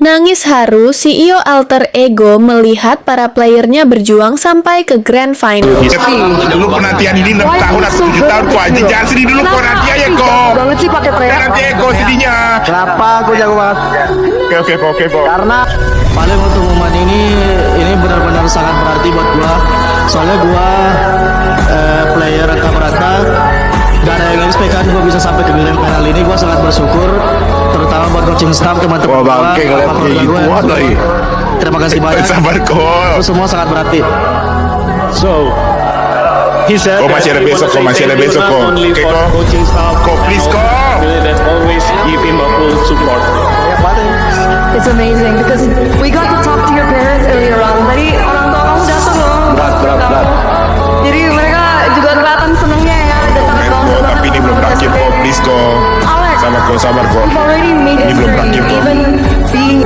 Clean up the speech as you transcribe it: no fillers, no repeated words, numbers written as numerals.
Nangis haru, CEO Alter Ego melihat para playernya berjuang sampai ke Grand Final. Dulu penantian ini 6 tahun atau 7 tahun kok aja. Jangan sedih dulu kok, nanti aja kok. Banget sih pakai teriak. Nanti kok sedihnya. Kenapa aku jago banget? Oke kok. Karena paling untuk momen ini benar-benar sangat berarti buat gua. Soalnya gua player rata-rata gak ada yang expect gua bisa sampai ke grand final ini. Gua sangat bersyukur, terutama buat coaching staff, teman-teman gua, bangke ngeliat kayak gitu lagi. Terima kasih banyak. Sabar kok. Itu semua sangat berarti. So, he said Kok masih ada besok, kok masih ada besok kok. Oke kok. coaching staff, Kok please kok. that always give him a full support. It's amazing because we got to talk to your parents earlier on. Tadi orang tua kamu datang loh. Berat. Jadi mereka juga kelihatan senengnya ya. Datang ke kamu. Tapi ini belum berakhir kok, please kok. Alex, Sabar kok. you've already made Ini belum history. berakhir kok. Even being